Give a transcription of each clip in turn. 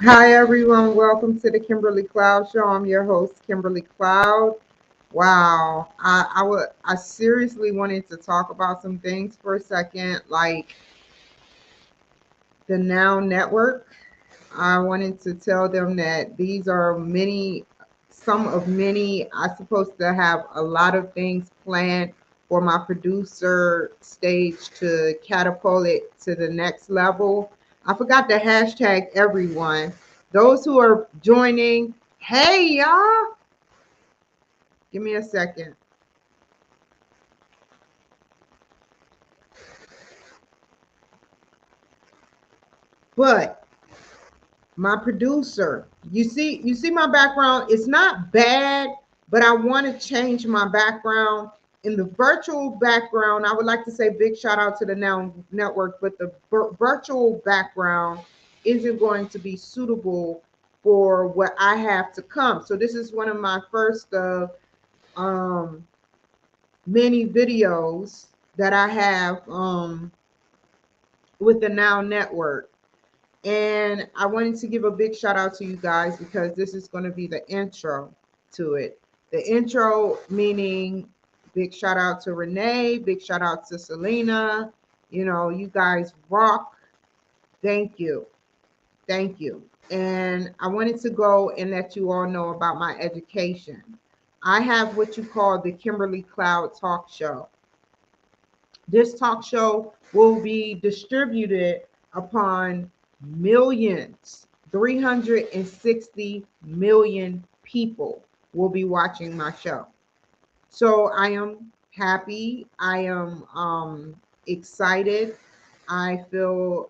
Hi everyone, welcome to the Kimberly Cloud Show. I'm your host, Kimberly Cloud. Wow, I seriously wanted to talk about some things for a second, like the Now Network. I wanted to tell them that these are some of many. I'm supposed to have a lot of things planned for my producer stage to catapult it to the next level. I forgot to hashtag everyone. Those who are joining, hey y'all, give me a second. But my producer, you see my background, it's not bad, but I want to change my background. In the virtual background, I would like to say big shout out to the Now Network, but the virtual background isn't going to be suitable for what I have to come. So this is one of my first um many videos that I have with the Now Network. And I wanted to give a big shout out to you guys because this is going to be the intro to it. The intro meaning big shout out to Renee, big shout out to Selena. You know, you guys rock. Thank you. Thank you. And I wanted to go and let you all know about my education. I have what you call the Kimberly Cloud Talk Show. This talk show will be distributed upon millions, 360 million people will be watching my show. So I am happy. I am excited. I know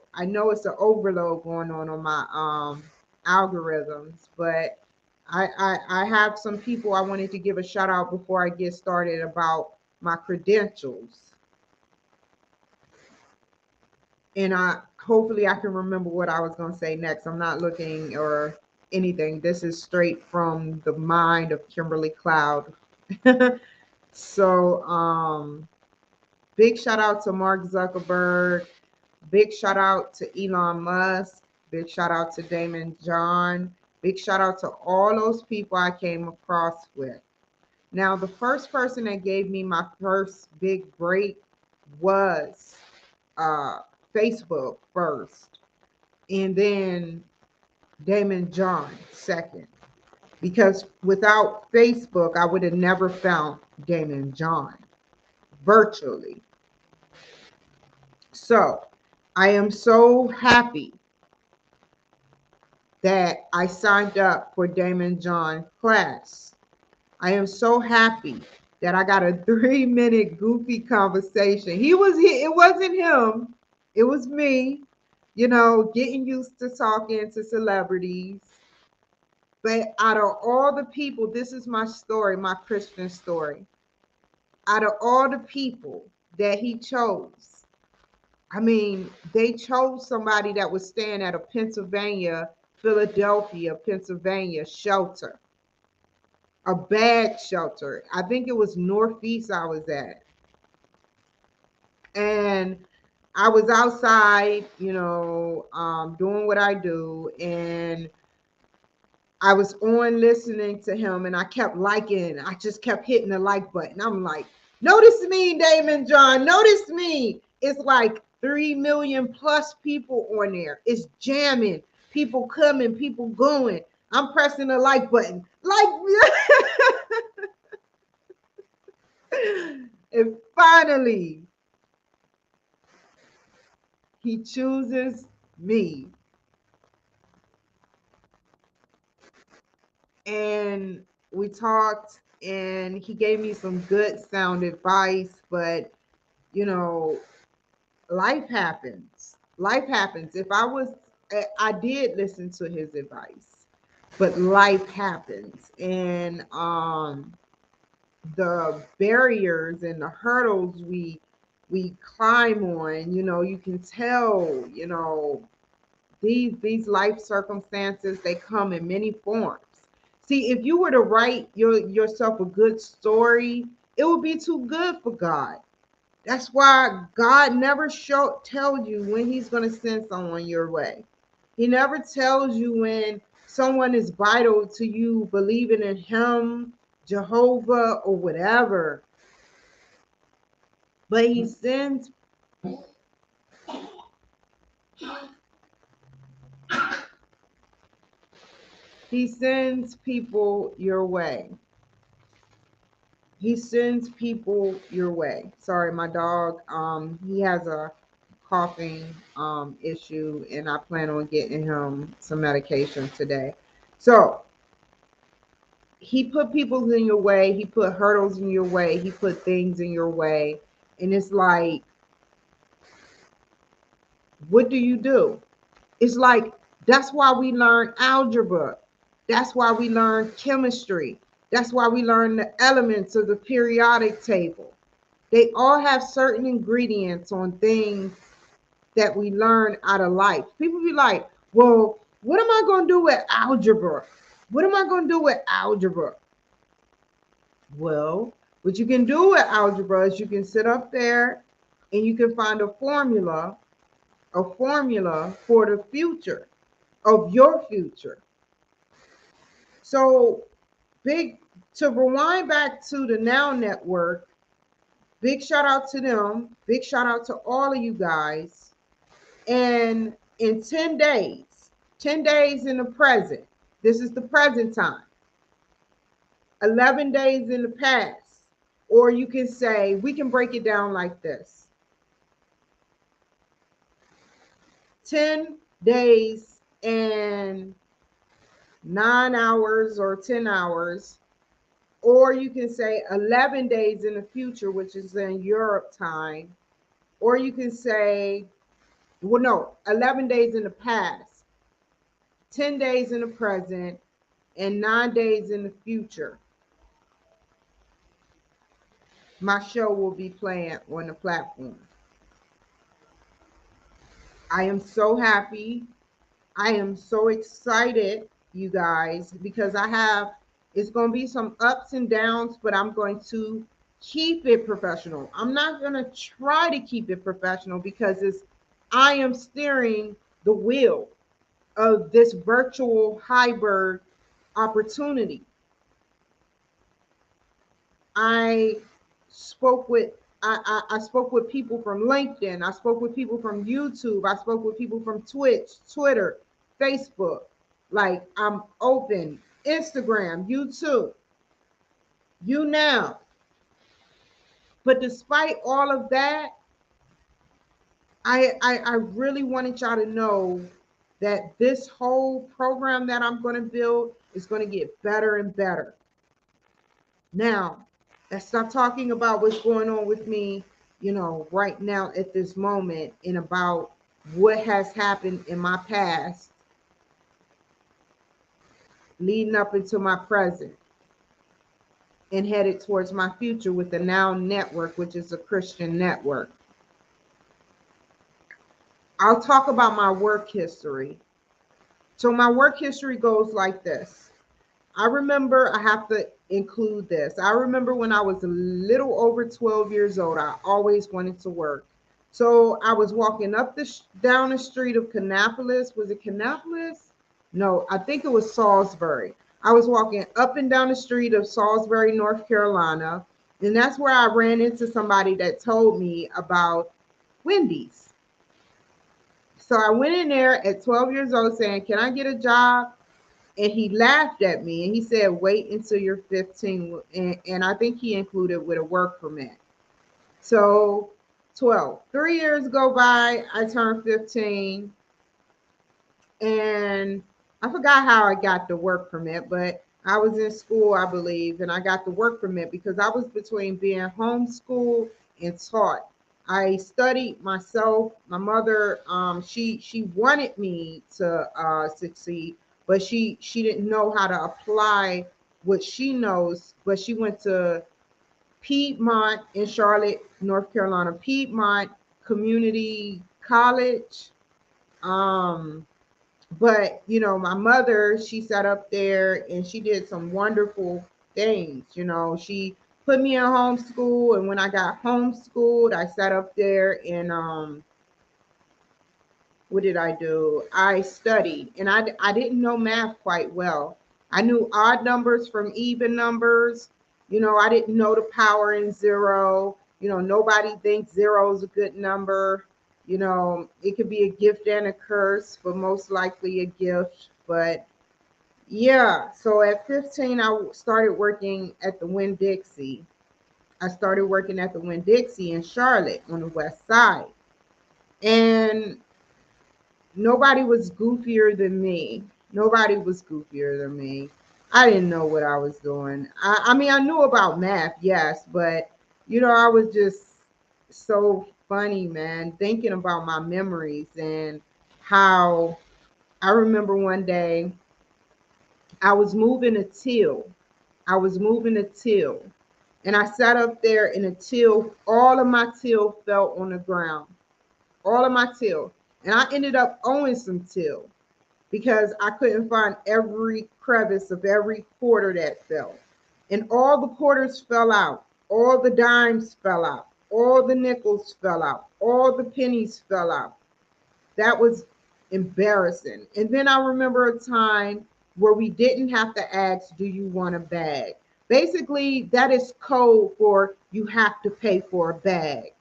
it's an overload going on my algorithms, but I have some people I wanted to give a shout out before I get started about my credentials. And I hopefully I can remember what I was going to say next. I'm not looking or anything. This is straight from the mind of Kimberly Cloud. So big shout out to Mark Zuckerberg. Big shout out to Elon Musk. Big shout out to Damon John. Big shout out to all those people I came across with. Now, the first person that gave me my first big break was uh, Facebook first, and then Damon John second. Because without Facebook, I would have never found Damon John virtually. So I am so happy that I signed up for Damon John class. I am so happy that I got a 3 minute goofy conversation. It wasn't him, it was me, getting used to talking to celebrities. But out of all the people, this is my story, my Christian story. Out of all the people that he chose, I mean, they chose somebody that was staying at a Philadelphia, Pennsylvania shelter, a bad shelter. I think it was Northeast I was at. And I was outside, doing what I do. And I was on listening to him and I kept liking. I just kept hitting the like button. I'm like, notice me, Damon John, notice me. It's like 3 million plus people on there. It's jamming. People coming, people going. I'm pressing the like button. Like, and finally, he chooses me. And we talked and he gave me some good sound advice, but you know, life happens. Life happens. I did listen to his advice, but life happens. And the barriers and the hurdles we climb on, you can tell, these life circumstances, they come in many forms. See, if you were to write yourself a good story, it would be too good for God. That's why God never tells you when he's going to send someone your way. He never tells you when someone is vital to you believing in him, Jehovah, or whatever. But he sends people your way. He sends people your way. Sorry, my dog, he has a coughing issue, and I plan on getting him some medication today. So he put people in your way, he put hurdles in your way, he put things in your way. And it's like, what do you do? It's like, that's why we learn algebra. That's why we learn chemistry. That's why we learn the elements of the periodic table. They all have certain ingredients on things that we learn out of life. People be like, well, what am I going to do with algebra? What am I going to do with algebra? Well, what you can do with algebra is you can sit up there and you can find a formula for the future of your future. So big to rewind back to the Now Network, big shout out to them. Big shout out to all of you guys. And in 10 days, 10 days in the present, this is the present time, 11 days in the past. Or you can say, we can break it down like this: 10 days and 9 hours or 10 hours. Or you can say 11 days in the future, which is in Europe time. Or you can say, well, no, 11 days in the past, 10 days in the present, and 9 days in the future. My show will be playing on the platform. I am so happy. I am so excited, you guys, because it's going to be some ups and downs, but I'm going to keep it professional. I'm not going to try to keep it professional because I am steering the wheel of this virtual hybrid opportunity. I spoke with I spoke with people from LinkedIn. I spoke with people from YouTube. I spoke with people from Twitch, Twitter, Facebook. Like, I'm open. Instagram, YouTube, you now. But despite all of that, I really wanted y'all to know that this whole program that I'm going to build is going to get better and better. Now, let's stop talking about what's going on with me, right now at this moment, and about what has happened in my past leading up into my present and headed towards my future with the Now Network, which is a Christian network. I'll talk about my work history. So my work history goes like this. I remember, I have to include this. I remember when I was a little over 12 years old, I always wanted to work. So I was walking down the street of Kannapolis. Was it Kannapolis? No, I think it was Salisbury. I was walking up and down the street of Salisbury, North Carolina, and that's where I ran into somebody that told me about Wendy's. So I went in there at 12 years old saying, "Can I get a job?" And he laughed at me and he said, "Wait until you're 15." And I think he included with a work permit. So 12, 3 years go by, I turned 15, and I forgot how I got the work permit, but I was in school, I believe, and I got the work permit because I was between being homeschooled and taught. I studied myself. My mother, she wanted me to succeed, but she didn't know how to apply what she knows. But she went to Piedmont in Charlotte, North Carolina, Piedmont Community College. Um, but my mother, she sat up there and she did some wonderful things. She put me in homeschool, and when I got homeschooled, I sat up there and what did I do? I studied, and I didn't know math quite well. I knew odd numbers from even numbers. I didn't know the power in zero. Nobody thinks zero is a good number. It could be a gift and a curse, but most likely a gift. But yeah, so at 15, I started working at the Winn-Dixie. I started working at the Winn-Dixie in Charlotte on the west side. And nobody was goofier than me. Nobody was goofier than me. I didn't know what I was doing. I mean, I knew about math, yes, but I was just so funny, man, thinking about my memories and how I remember one day I was moving a till. I was moving a till. And I sat up there in a till. All of my till fell on the ground. All of my till. And I ended up owing some till because I couldn't find every crevice of every quarter that fell. And all the quarters fell out. All the dimes fell out. All the nickels fell out. All the pennies fell out. That was embarrassing. And then I remember a time where we didn't have to ask, do you want a bag? Basically, that is code for you have to pay for a bag.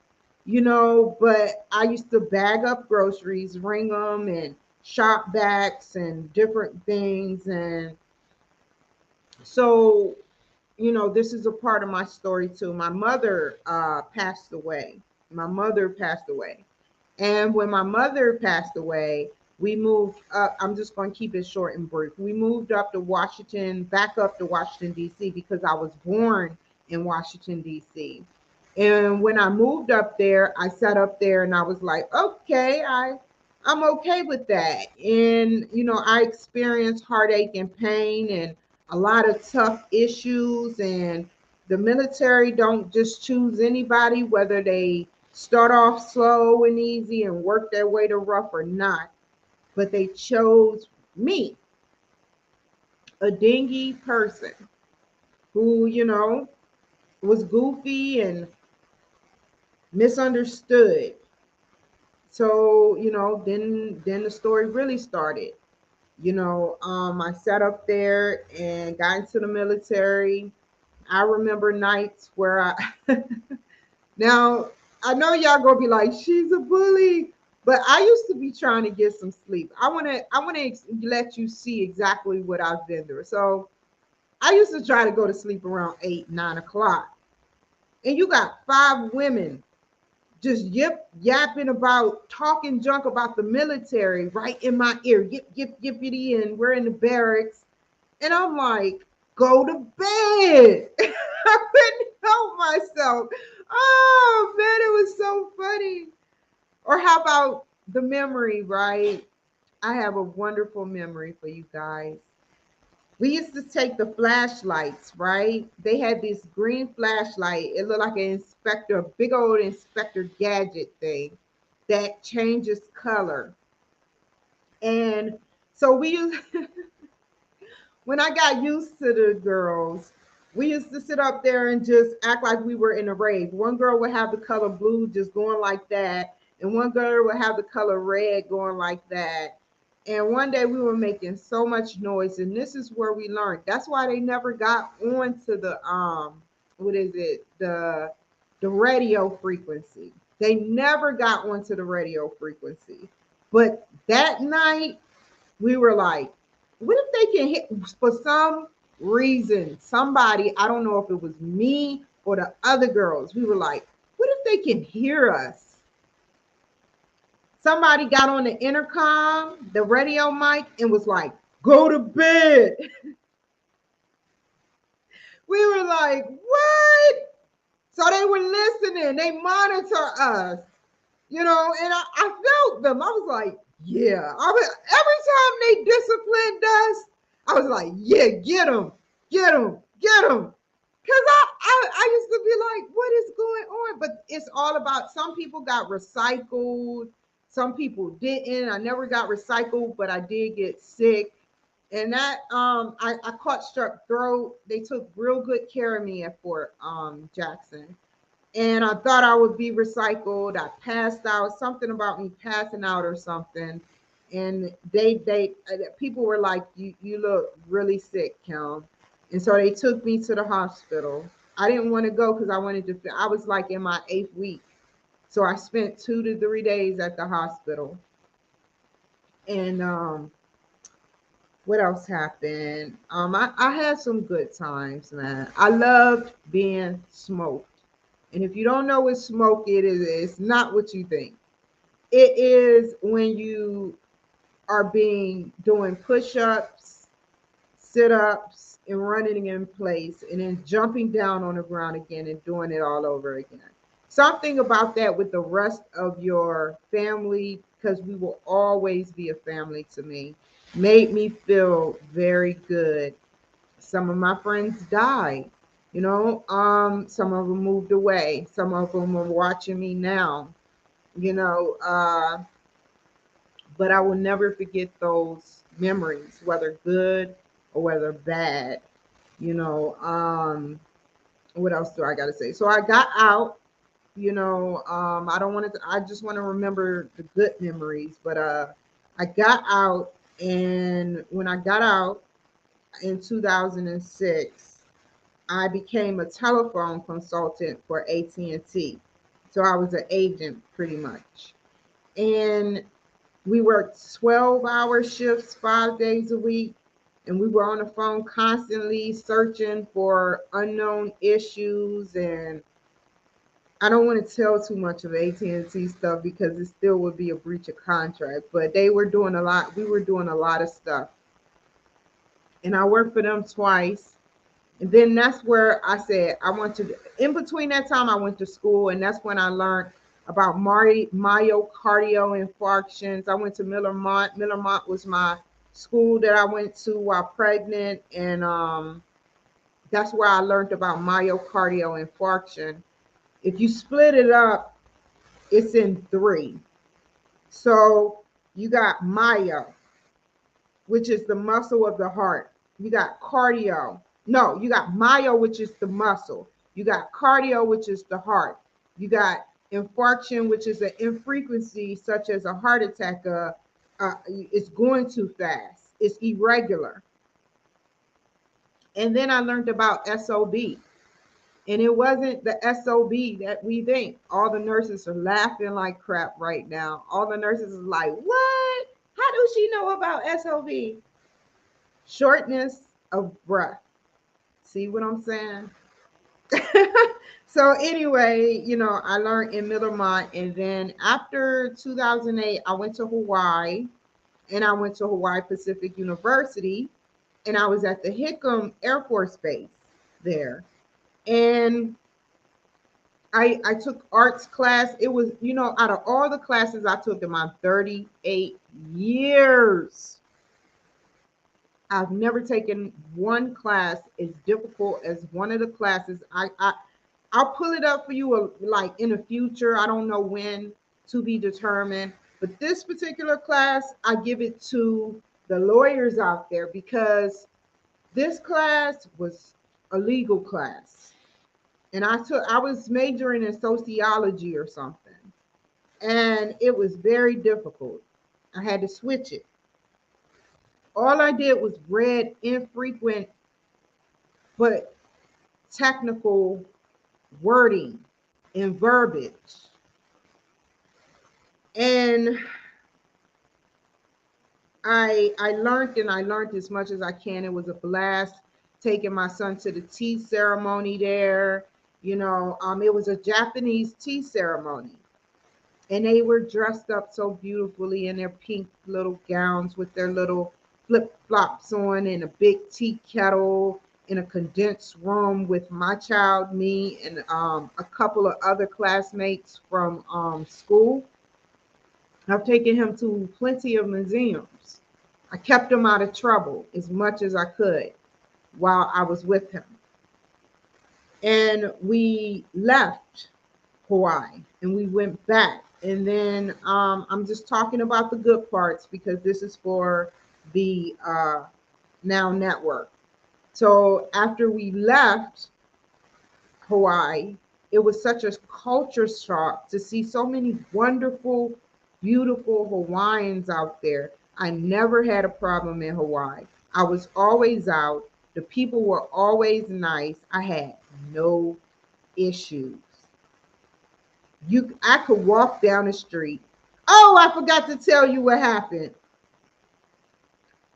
But I used to bag up groceries, ring them, and shop backs and different things. And so, this is a part of my story too. My mother passed away. My mother passed away. And when my mother passed away, we moved up. I'm just going to keep it short and brief. We moved back up to Washington, D.C., because I was born in Washington, D.C. And when I moved up there, I sat up there and I was like, okay, I'm okay with that. And, I experienced heartache and pain and a lot of tough issues. And the military don't just choose anybody, whether they start off slow and easy and work their way to rough or not. But they chose me, a dingy person who, was goofy and misunderstood. So, then the story really started. I sat up there and got into the military. I remember nights where now I know y'all gonna be like, she's a bully, but I used to be trying to get some sleep. I wanna let you see exactly what I've been through. So I used to try to go to sleep around 8, 9 o'clock, and you got 5 women just yapping about talking junk about the military right in my ear. Yip yippity, and we're in the barracks. And I'm like, go to bed. I couldn't help myself. Oh man, it was so funny. Or how about the memory, right? I have a wonderful memory for you guys. We used to take the flashlights, right? They had this green flashlight. It looked like an inspector, a big old Inspector Gadget thing that changes color. And so we used, when I got used to the girls, we used to sit up there and just act like we were in a rave. One girl would have the color blue just going like that, and one girl would have the color red going like that. And one day we were making so much noise, and this is where we learned. That's why they never got onto the what is it? The radio frequency. They never got onto the radio frequency. But that night we were like, what if they can hit for some reason? Somebody, I don't know if it was me or the other girls, we were like, what if they can hear us? Somebody got on the intercom, the radio mic, and was like, go to bed. We were like, what? So they were listening, they monitor us, and I felt them. I was like, yeah. Every time they disciplined us, I was like, yeah, get them, get them, get them. Because I used to be like, what is going on? But it's all about, some people got recycled, some people didn't. I never got recycled, but I did get sick. And that I caught strep throat. They took real good care of me at Fort Jackson. and I thought I would be recycled. I passed out, something about me passing out or something. And they people were like, you look really sick, Kim. And so they took me to the hospital. I didn't want to go because I wanted to, I was like in my 8th week. So I spent 2 to 3 days at the hospital. And what else happened? I had some good times, man. I loved being smoked. And if you don't know what smoke it is, it's not what you think. It is when you are being doing push-ups, sit-ups, and running in place, and then jumping down on the ground again and doing it all over again. Something about that with the rest of your family, because we will always be a family to me, made me feel very good. Some of my friends died, some of them moved away, some of them are watching me now, you know, but I will never forget those memories, whether good or whether bad. You know, what else do I got to say? So I got out. I don't want to. I just want to remember the good memories. But I got out, and when I got out in 2006, I became a telephone consultant for AT&T. So I was an agent pretty much, and we worked 12-hour shifts 5 days a week, and we were on the phone constantly searching for unknown issues. And I don't want to tell too much of AT&T stuff because it still would be a breach of contract, but they were doing a lot. We were doing a lot of stuff. And I worked for them twice. And then that's where I said I want to. In between that time, I went to school, and that's when I learned about myocardial infarctions. I went to Miller Mont. Miller Mont was my school that I went to while pregnant, and that's where I learned about myocardial infarction. If you split it up, it's in three. So you got myo, which is the muscle of the heart. You got cardio. No, you got myo, which is the muscle. You got cardio, which is the heart. You got infarction, which is an infrequency, such as a heart attack. It's going too fast. It's irregular. And then I learned about SOB. And it wasn't the SOB that we think. All the nurses are laughing like crap right now. All the nurses are like, what? How does she know about SOB? Shortness of breath. See what I'm saying? So anyway, I learned in Middlemont, and then after 2008, I went to Hawaii, and I went to Hawaii Pacific University, and I was at the Hickam Air Force Base there. And I took arts class. It was, out of all the classes I took in my 38 years, I've never taken one class as difficult as one of the classes. I'll pull it up for you like in the future. I don't know when, to be determined. But this particular class, I give it to the lawyers out there because this class was a legal class. And I was majoring in sociology or something. And it was very difficult. I had to switch it. All I did was read infrequent but technical wording and verbiage. And I learned as much as I can. It was a blast taking my son to the tea ceremony there. It was a Japanese tea ceremony. And they were dressed up so beautifully in their pink little gowns with their little flip flops on, and a big tea kettle in a condensed room with my child, me, and a couple of other classmates from school. I've taken him to plenty of museums. I kept him out of trouble as much as I could while I was with him. And we left Hawaii and we went back. And then I'm just talking about the good parts because this is for the Now Network. So after we left Hawaii, it was such a culture shock to see so many wonderful, beautiful Hawaiians out there. I never had a problem in Hawaii. I was always out. The people were always nice. I had no issues. I could walk down the street. Oh, I forgot to tell you what happened.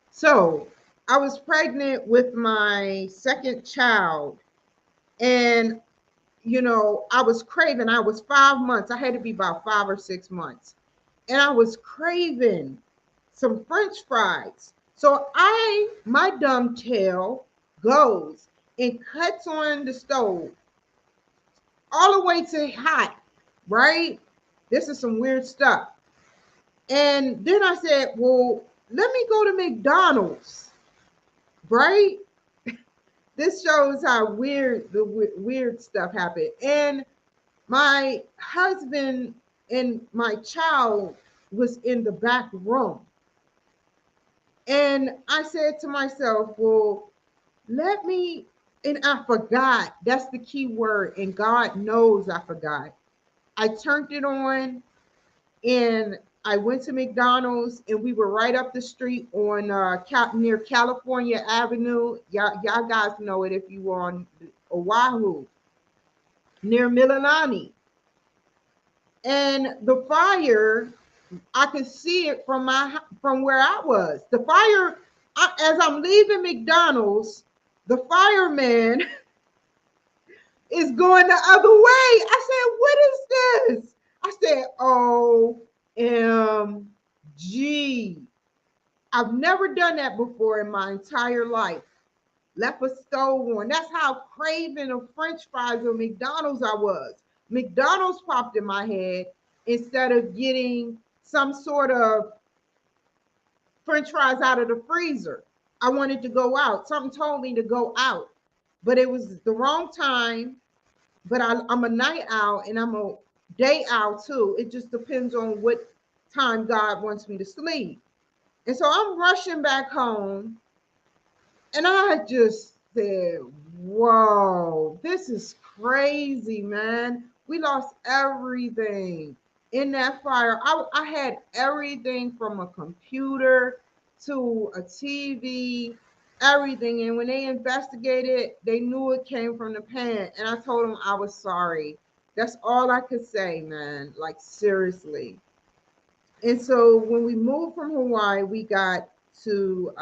So, I was pregnant with my second child, and I was craving. I was 5 months. I had to be about 5 or 6 months. And I was craving some French fries. So my dumb tail goes and cuts on the stove all the way to hot, right? This is some weird stuff. And then I said, well, let me go to McDonald's, right? This shows how weird the weird stuff happened. And my husband and my child was in the back room. And I said to myself, well, and I forgot. That's the key word. And God knows I forgot. I turned it on and I went to McDonald's, and we were right up the street on near California Avenue. Y'all guys know it if you were on Oahu, near Mililani. And the fire, I could see it from where I was. The fire, as I'm leaving McDonald's, the fireman is going the other way. I said, "What is this?" I said, "OMG. I've never done that before in my entire life. Left a stove on. That's how craving of French fries or McDonald's I was. McDonald's popped in my head instead of getting some sort of French fries out of the freezer. I wanted to go out. Something told me to go out, but it was the wrong time. But I'm a night owl and I'm a day owl too. It just depends on what time God wants me to sleep. And so I'm rushing back home, and I just said, whoa, this is crazy, man. We lost everything in that fire. I had everything from a computer to a TV, everything. And when they investigated, they knew it came from the pan. And I told them I was sorry. That's all I could say, man. Like, seriously. And so when we moved from Hawaii, to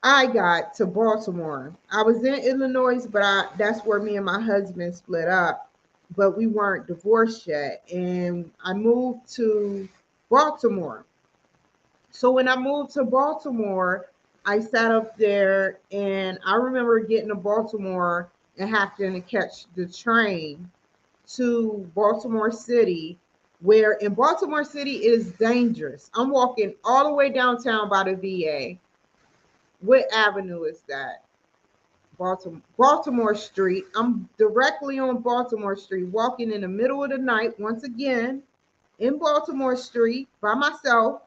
I got to Baltimore. I was in Illinois, but that's where me and my husband split up, but we weren't divorced yet. And I moved to Baltimore. So when I moved to Baltimore, I sat up there, and I remember getting to Baltimore and having to catch the train to Baltimore City, where in Baltimore City it is dangerous. I'm walking all the way downtown by the VA. What avenue is that? Baltimore Street. I'm directly on Baltimore Street, walking in the middle of the night once again in Baltimore Street by myself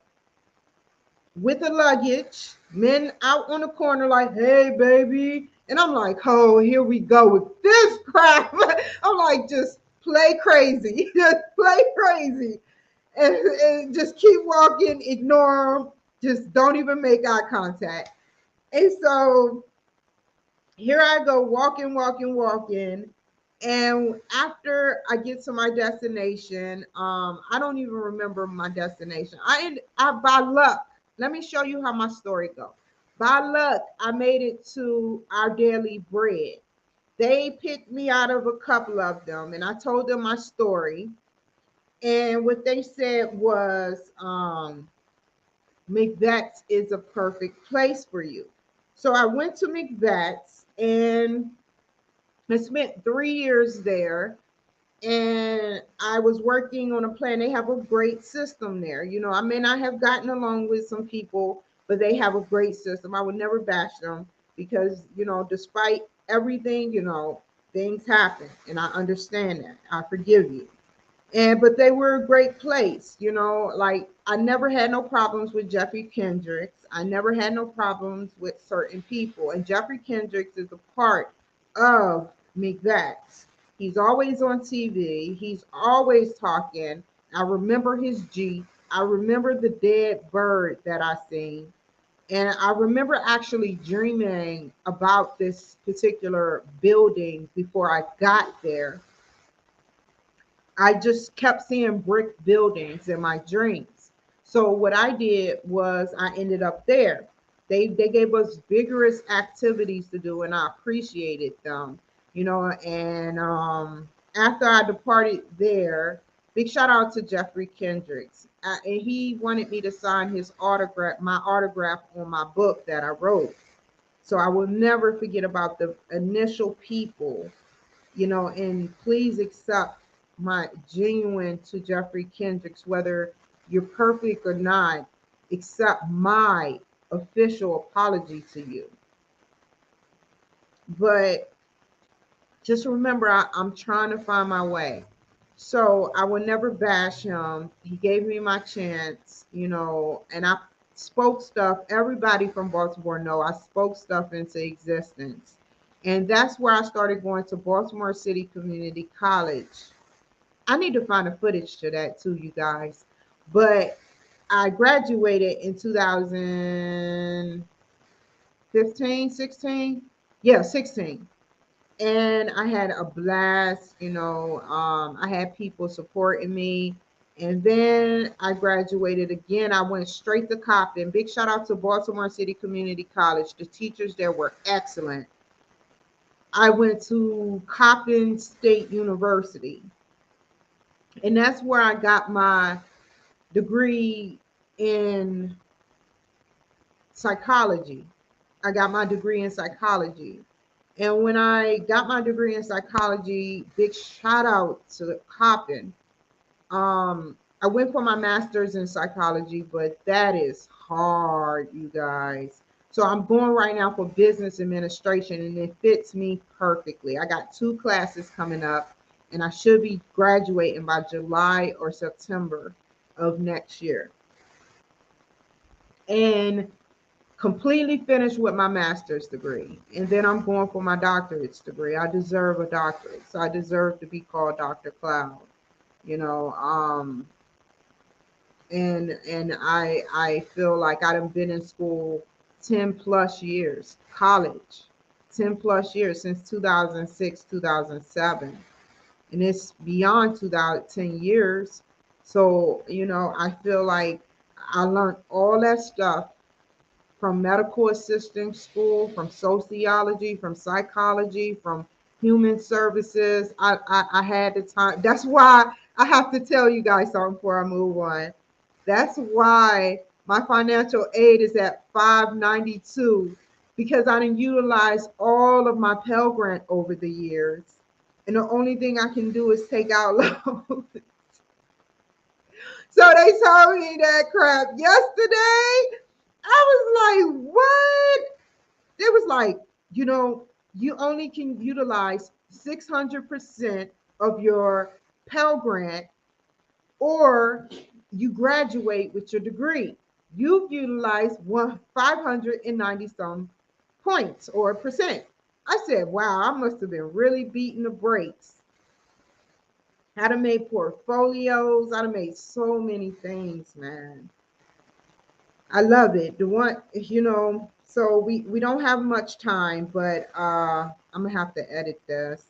with the luggage. Men out on the corner like, "Hey, baby." And I'm like, "Oh, here we go with this crap." I'm like, just play crazy. Just play crazy. And just keep walking, ignore them. Just don't even make eye contact. And so here I go, walking, walking, walking. And after I get to my destination, I don't even remember my destination. I by luck, let me show you how my story goes. By luck, I made it to Our Daily Bread. They picked me out of a couple of them, and I told them my story. And what they said was, McVett's is a perfect place for you. So I went to McVett's, and I spent 3 years there, and I was working on a plan. They have a great system there. I may not have gotten along with some people, but they have a great system. I would never bash them because, despite everything, things happen, and I understand that. I forgive you. But they were a great place, like I never had no problems with Jeffrey Kendricks. I never had no problems with certain people. And Jeffrey Kendricks is a part of McVett's. He's always on TV. He's always talking. I remember his Jeep. I remember the dead bird that I seen. And I remember actually dreaming about this particular building before I got there. I just kept seeing brick buildings in my dreams. So what I did was I ended up there. They gave us vigorous activities to do, and I appreciated them. And after I departed there, big shout out to Jeffrey Kendricks. And he wanted me to sign my autograph on my book that I wrote. So I will never forget about the initial people, and please accept my genuine to Jeffrey Kendricks, whether you're perfect or not, accept my official apology to you. But just remember, I'm trying to find my way. So I will never bash him. He gave me my chance, and I spoke stuff. Everybody from Baltimore know I spoke stuff into existence. And that's where I started going to Baltimore City Community College. I need to find the footage to that too, you guys. But I graduated in 2015, 16. Yeah, 16. And I had a blast, I had people supporting me. And then I graduated again. I went straight to Compton. Big shout out to Baltimore City Community College. The teachers there were excellent. I went to Compton State University, and that's where I got my degree in psychology. I got my degree in psychology. And when I got my degree in psychology, big shout out to Coppin. I went for my master's in psychology, but that is hard, you guys. So I'm going right now for business administration, and it fits me perfectly. I got 2 classes coming up, and I should be graduating by July or September of next year. And completely finished with my master's degree. And then I'm going for my doctorate's degree. I deserve a doctorate. So I deserve to be called Dr. Cloud. You know, and I feel like I've been in school 10 plus years, college, 10 plus years since 2006, 2007. And it's beyond 2010 years. So, I feel like I learned all that stuff from medical assisting school, from sociology, from psychology, from human services. I had the time. That's why I have to tell you guys something before I move on. That's why my financial aid is at 592, because I didn't utilize all of my Pell Grant over the years. And the only thing I can do is take out loans. So they told me that crap yesterday. I was like, what? It was like, you only can utilize 600% of your Pell Grant, or you graduate with your degree. You've utilized 590 some points or percent. I said, wow, I must have been really beating the brakes. I'd have made portfolios. I'd have made so many things, man. I love it. The one, so we don't have much time, but I'm gonna have to edit this.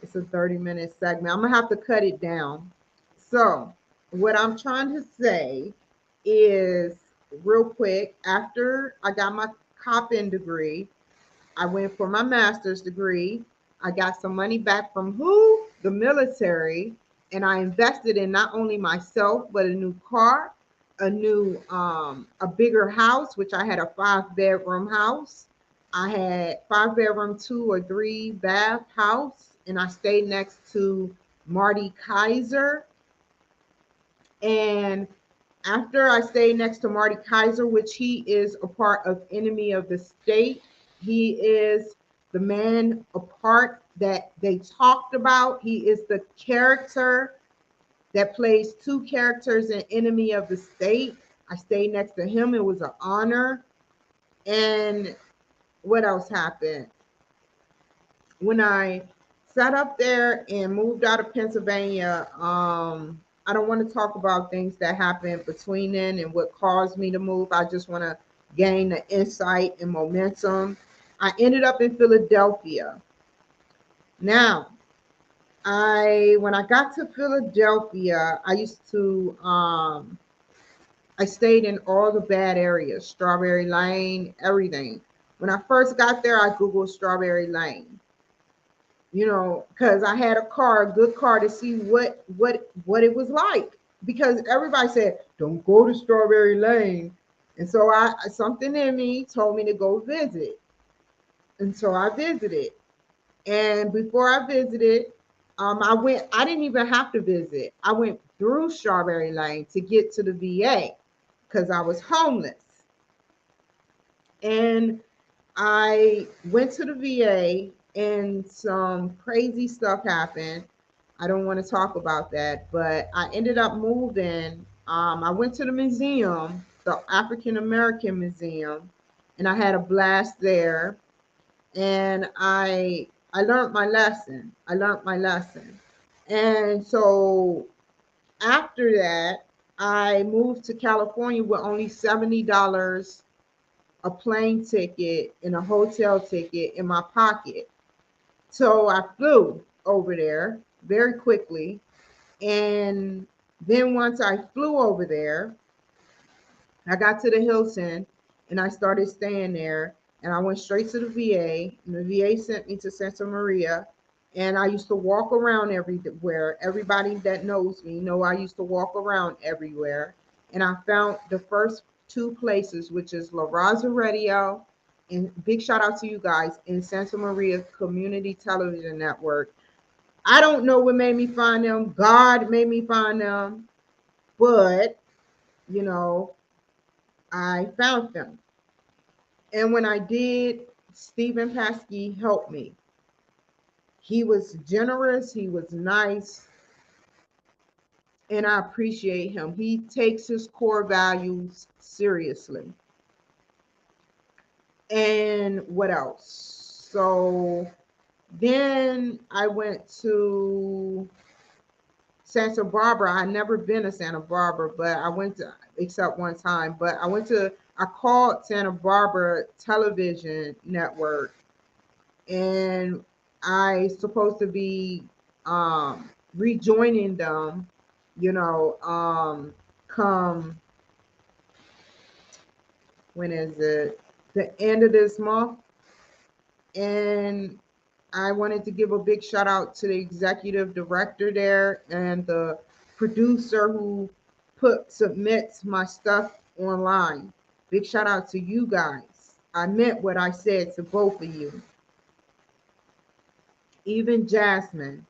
It's a 30-minute segment. I'm gonna have to cut it down. So what I'm trying to say is, real quick, after I got my cop-in degree, I went for my master's degree. I got some money back from who? The military. And I invested in not only myself, but a new car, a bigger house, which I had a 5-bedroom house. I had 5-bedroom, 2 or 3 bath house, and I stayed next to Marty Kaiser. And after I stayed next to Marty Kaiser, which he is a part of Enemy of the State, he is the man apart that they talked about. He is the character that plays 2 characters in Enemy of the State. I stayed next to him. It was an honor. And what else happened? When I sat up there and moved out of Pennsylvania. I don't want to talk about things that happened between then and what caused me to move. I just want to gain the insight and momentum. I ended up in Philadelphia. Now, when I got to Philadelphia, I stayed in all the bad areas, Strawberry Lane, everything. When I first got there, I Googled Strawberry Lane, because I had a good car to see what it was like. Because everybody said, don't go to Strawberry Lane. And so something in me told me to go visit. And so I visited. And before I visited, I didn't even have to visit. I went through Strawberry Lane to get to the VA because I was homeless. And I went to the VA and some crazy stuff happened. I don't want to talk about that, but I ended up moving. I went to the museum, the African American Museum, and I had a blast there. And I learned my lesson. And so after that, I moved to California with only $70, a plane ticket, and a hotel ticket in my pocket. So I flew over there very quickly. And then once I flew over there, I got to the Hilton and I started staying there. And I went straight to the VA. And the VA sent me to Santa Maria. And I used to walk around everywhere. Everybody that knows me know I used to walk around everywhere. And I found the first two places, which is La Raza Radio, and big shout out to you guys, in Santa Maria Community Television Network. I don't know what made me find them. God made me find them. But, you know, I found them. And when I did, Stephen Paskey helped me. He was generous, he was nice, and I appreciate him. He takes his core values seriously. And what else? So then I went to Santa Barbara. I never been to Santa Barbara, but I went to, except one time, but I called Santa Barbara Television Network, and I supposed to be rejoining them, come, when is it? The end of this month. And I wanted to give a big shout out to the executive director there and the producer who submits my stuff online. Big shout out to you guys. I meant what I said to both of you. Even Jasmine.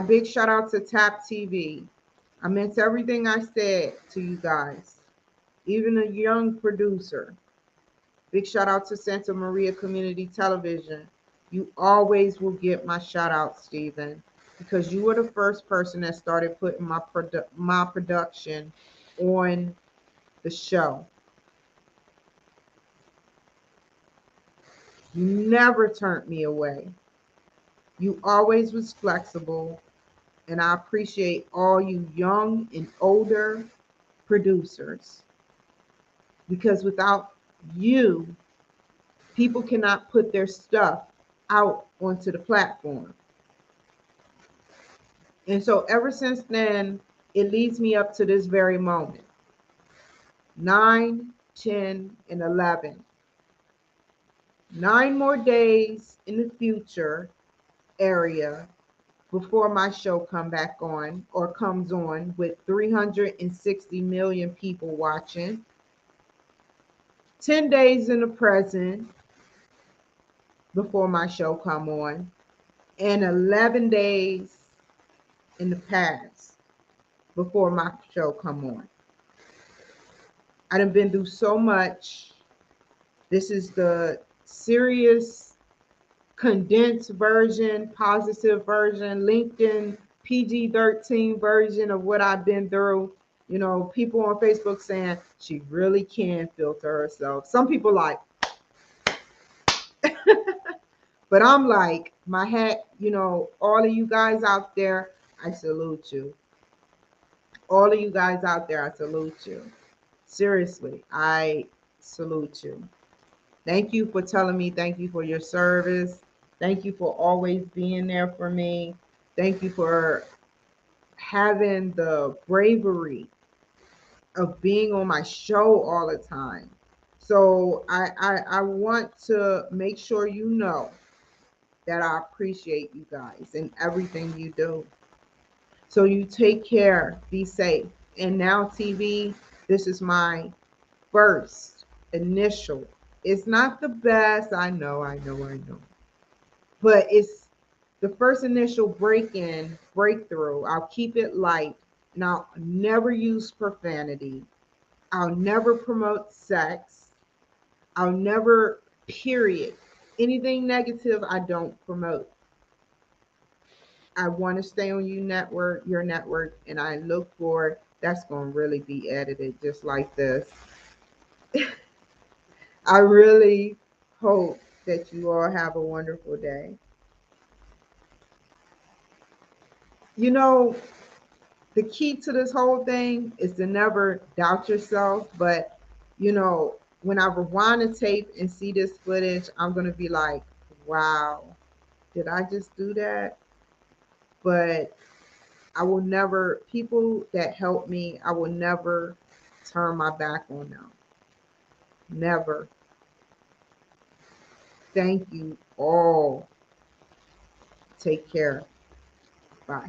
Big shout out to Tap TV. I meant everything I said to you guys. Even a young producer. Big shout out to Santa Maria Community Television. You always will get my shout out, Stephen, because you were the first person that started putting my production on the show. You never turned me away. You always was flexible, and I appreciate all you young and older producers, because without you, people cannot put their stuff out onto the platform. And so ever since then, it leads me up to this very moment. 9, 10, and 11. 9 more days in the future area before my show comes on with 360 million people watching. 10 days in the present before my show come on, and 11 days in the past before my show come on. I done been through so much. This is the serious condensed version, positive version, LinkedIn PG-13 version of what I've been through. People on Facebook saying she really can filter herself. Some people like, but I'm like, My hat, all of you guys out there, I salute you. All of you guys out there, I salute you. Seriously, I salute you. Thank you for telling me. Thank you for your service. Thank you for always being there for me. Thank you for having the bravery of being on my show all the time. So I want to make sure you know that I appreciate you guys and everything you do. So you take care, be safe. And now TV, this is my first initial. It's not the best, I know. But it's the first initial breakthrough. I'll keep it light and I'll never use profanity. I'll never promote sex. I'll never, period. Anything negative, I don't promote. I want to stay on your network, and I look for that's going to really be edited just like this. I really hope that you all have a wonderful day. You know, the key to this whole thing is to never doubt yourself. But, when I rewind the tape and see this footage, I'm going to be like, wow, did I just do that? But I will never, people that help me, I will never turn my back on them. Never. Thank you all. Take care. Bye.